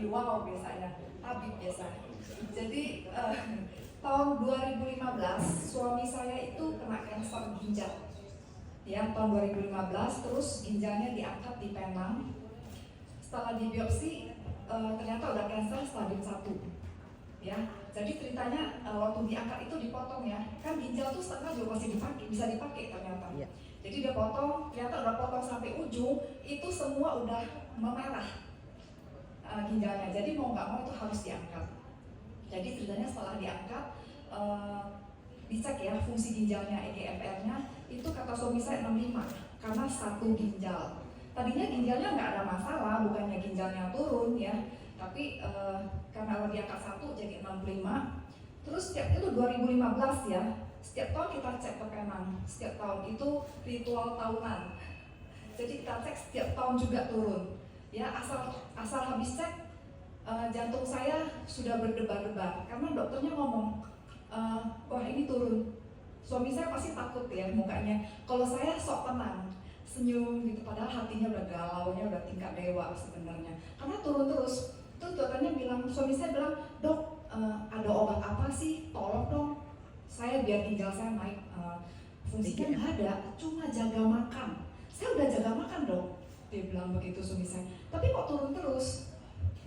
wow biasanya, tabib biasa. Jadi tahun 2015 suami saya itu kena kanker ginjal. Ya, tahun 2015 terus ginjalnya diangkat di Penang. Setelah dibiopsi ternyata udah kanker stadium 1. Ya, jadi ceritanya waktu diangkat itu dipotong ya, kan ginjal tuh setengah juga masih dipakai, bisa dipakai ternyata. Yeah. Jadi dia potong, ternyata udah potong sampai ujung, itu semua udah memerah ginjalnya. Jadi mau nggak mau itu harus diangkat. Jadi ceritanya setelah diangkat, dicek ya fungsi ginjalnya, EGFR-nya, itu kata suami saya 65 karena satu ginjal. Tadinya ginjalnya nggak ada masalah, bukannya ginjalnya turun ya. Tapi karena diangkat 1 jadi 65. Terus setiap itu 2015 ya, setiap tahun kita cek ke Penang. Setiap tahun itu ritual tahunan. Jadi kita cek setiap tahun juga turun. Ya asal habis cek jantung saya sudah berdebar-debar karena dokternya ngomong wah ini turun. Suami saya pasti takut ya mukanya. Kalau saya sok tenang, senyum gitu, padahal hatinya udah galaunya udah tingkat dewa sebenarnya. Karena turun terus. Terus dokternya bilang, suami saya bilang, dok ada obat apa sih? Tolong dong, saya biar ginjal saya naik. Fungsinya nggak ada, cuma jaga makan. Saya udah jaga makan dok, dia bilang begitu suami saya. Tapi kok turun terus?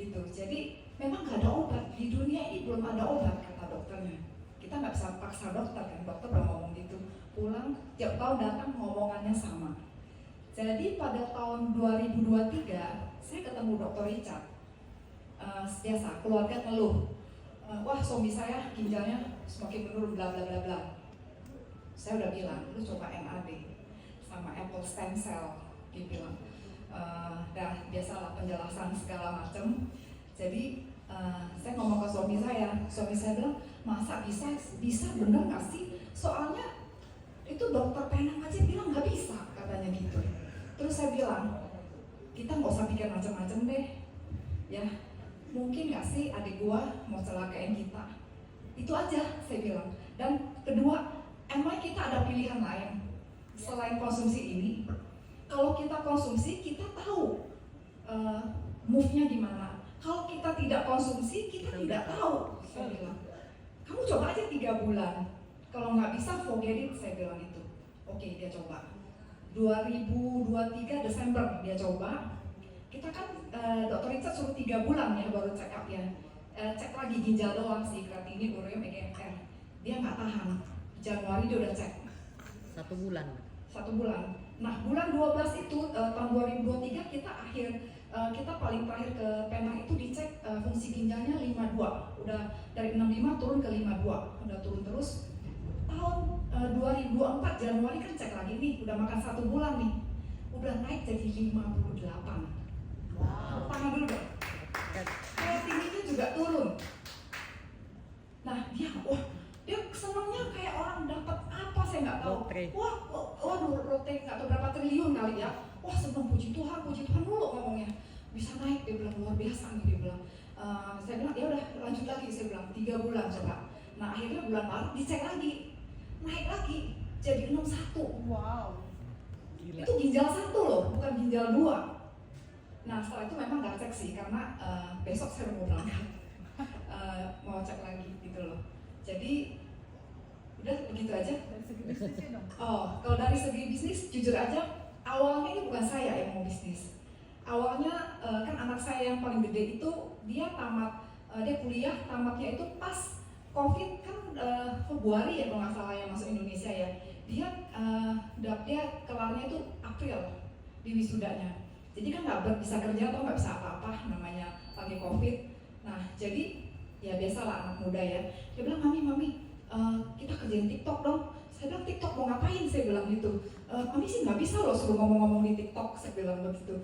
Gitu. Jadi memang nggak ada obat di dunia ini, belum ada obat kata dokternya. Kita nggak bisa paksa dokter kan, dokter udah ngomong gitu. Pulang tiap tahun datang ngomongannya sama. Jadi pada tahun 2023 saya ketemu dokter Richard. Biasa keluarga ngeluh, wah suami saya ginjalnya semakin menurun bla bla bla bla. Saya udah bilang, lu coba MAD sama apple stem cell, dia bilang. Dah biasalah penjelasan segala macam. Jadi saya ngomong ke suami saya bilang, masa bisa bener nggak sih? Soalnya itu dokter Penang aja bilang nggak bisa katanya gitu. Terus saya bilang, kita nggak usah pikir macam-macam deh, ya. Mungkin nggak sih adik gua mau celakain kita? Itu aja saya bilang. Dan kedua, emang kita ada pilihan lain selain konsumsi ini? Kalau kita konsumsi, kita tahu move-nya gimana. Kalau kita tidak konsumsi, kita tidak tahu. Saya bilang, kamu coba aja 3 bulan. Kalau nggak bisa, forget it, saya bilang itu. Oke, dia coba. 2023 Desember dia coba. Kita kan dokter Richard suruh 3 bulan ya baru check up ya. Cek lagi ginjal doang sih, kreatinin, ureum, EGFR. Dia nggak tahan. Januari dia udah cek. 1 bulan. 1 bulan. Nah bulan 12 itu tahun 2023 kita paling terakhir ke Penang itu dicek fungsi ginjalnya 52. Udah dari 65 turun ke 52. Udah turun terus. Tahun 2024 Januari kan cek lagi nih, udah makan 1 bulan nih. Udah naik jadi 58. Wow. Tangan dulu dong. Kreatinnya juga turun. Nah dia senangnya kayak orang dapat apa saya nggak tahu. Waduh lotre nggak tahu berapa triliun kali ya. Wah senang, puji Tuhan dulu ngomongnya. Bisa naik, dia bilang luar biasa nih dia bilang. Saya bilang ya udah lanjut lagi, saya bilang 3 bulan coba. Nah akhirnya bulan Maret dicek lagi, naik lagi jadi 61. Wow. Gila. Itu ginjal 1 loh, bukan ginjal 2. Nah setelah itu memang nggak cek sih karena besok saya mau berangkat mau cek lagi gitu loh. Jadi udah begitu aja. Dari segi bisnisnya dong. Kalau dari segi bisnis jujur aja awalnya ini bukan saya yang mau bisnis. Awalnya kan anak saya yang paling gede itu dia dia kuliah tamatnya itu pas COVID kan Februari ya kalau nggak salah yang masuk Indonesia ya. Dia kelarnya itu April di wisudanya. Jadi kan nggak bisa kerja atau nggak bisa apa-apa namanya lagi COVID. Nah jadi ya biasalah anak muda ya. Dia bilang mami kita kerjain TikTok dong. Saya bilang TikTok mau ngapain? Saya bilang gitu. Mami sih nggak bisa loh suruh ngomong-ngomong di TikTok. Saya bilang begitu.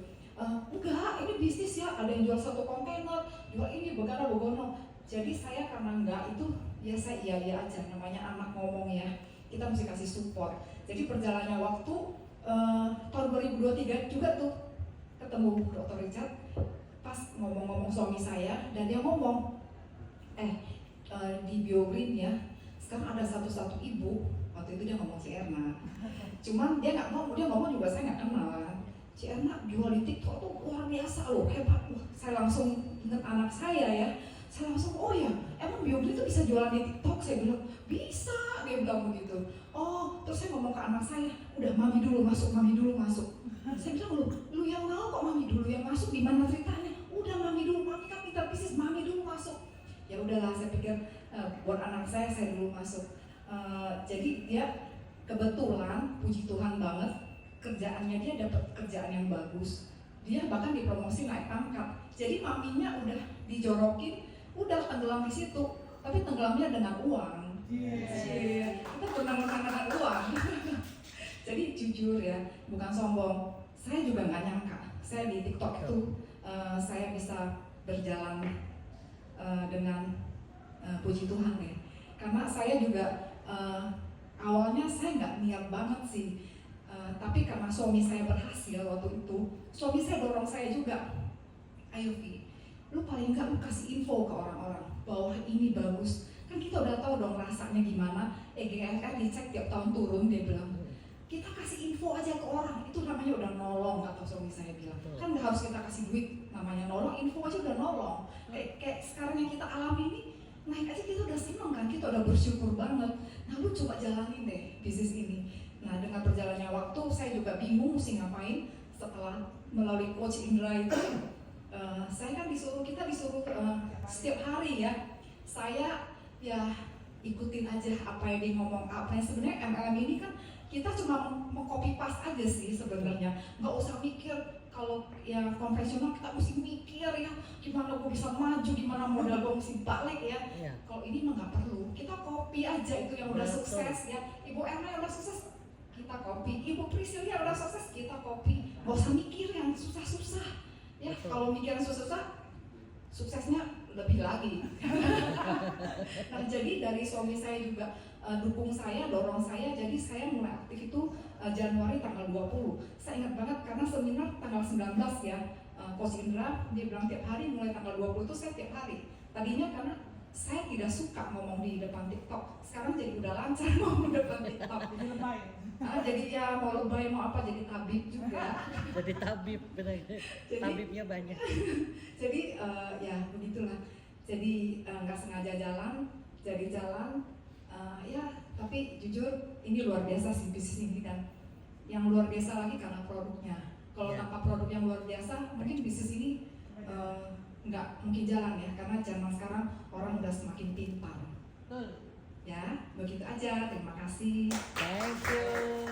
Enggak, ini bisnis ya. Ada yang jual 1 kontainer, jual ini begana begono. Jadi saya karena enggak itu ya saya iya aja. Namanya anak ngomong ya. Kita mesti kasih support. Jadi perjalannya waktu tahun 2023 juga tuh ketemu Dr. Richard pas ngomong-ngomong suami saya dan dia ngomong di BioGreen ya sekarang ada satu ibu, waktu itu dia ngomong si Erna, cuman dia ngomong juga saya nggak kenal. Si Erna jual di TikTok tuh luar biasa loh, hebat. Saya langsung ingat anak saya ya, saya langsung, oh ya, emang Biogi itu bisa jualan di TikTok? Saya bilang, bisa, dia bilang begitu. Oh, terus saya ngomong ke anak saya, udah mami dulu masuk, mami dulu masuk. Saya bilang, lu yang mau kok mami dulu yang masuk, gimana ceritanya? Udah mami dulu, mami kan pintar bisnis, mami dulu masuk. Ya udahlah, saya pikir buat anak saya dulu masuk. Jadi dia kebetulan, puji Tuhan banget, kerjaannya dia dapat kerjaan yang bagus. Dia bahkan dipromosi naik pangkat. Jadi maminya udah dijorokin, udah tenggelam di situ, tapi tenggelamnya dengan uang. Kita tenggelam dengan uang. Jadi jujur ya, bukan sombong. Saya juga nggak nyangka. Saya di TikTok itu saya bisa berjalan dengan puji Tuhan ya. Karena saya juga awalnya saya nggak niat banget sih. Tapi karena suami saya berhasil waktu itu, suami saya dorong saya juga. Ayo Vi, lu paling nggak lu kasih info ke orang-orang bahwa ini bagus. Kan kita udah tahu dong rasanya gimana. EGFR dicek tiap tahun turun, dia bilang. Kita kasih info aja ke orang, itu namanya udah nolong, kata suami saya bilang. Kan nggak harus kita kasih duit, namanya nolong, info aja udah nolong. Kayak sekarang yang kita alami ini, naik aja kita udah seneng kan, kita udah bersyukur banget. Nah lu coba jalanin deh bisnis ini. Nah dengan berjalannya waktu, saya juga bingung mesti ngapain. Setelah melalui Coach Indra itu, kita disuruh setiap hari ya. Saya ya ikutin aja apa yang dia ngomong, apa yang sebenarnya MLM ini kan kita cuma mau copy paste aja sih sebenarnya, nggak usah mikir. Kalau yang konvensional kita mesti mikir ya gimana gue bisa maju, gimana modal gue mesti balik ya. Kalau ini mah nggak perlu, kita copy aja itu yang udah sukses ya. Ibu Erna yang udah sukses kita copy, Ibu Priscilia yang udah sukses kita copy, nggak usah mikir yang susah-susah ya. Kalau mikir yang susah-susah, suksesnya lebih lagi. Nah jadi dari suami saya juga dukung saya, dorong saya, jadi saya mulai aktif itu Januari tanggal 20. Saya ingat banget karena seminar tanggal 19 ya, Coach Indra dia bilang tiap hari, mulai tanggal 20 itu saya tiap hari. Tadinya karena saya tidak suka ngomong di depan TikTok, sekarang jadi udah lancar ngomong di depan TikTok. Jadi lebay. Jadi ya mau lebay mau apa, jadi tabib juga. Jadi tabib, tabibnya banyak. Jadi ya begitulah. Jadi nggak sengaja jalan, jadi jalan. Ya tapi jujur ini luar biasa sih bisnis ini, dan yang luar biasa lagi karena produknya. Kalau tanpa produk yang luar biasa, mungkin bisnis ini nggak mungkin jalan ya, karena zaman sekarang orang udah semakin pintar. Ya begitu aja, terima kasih. Thank you.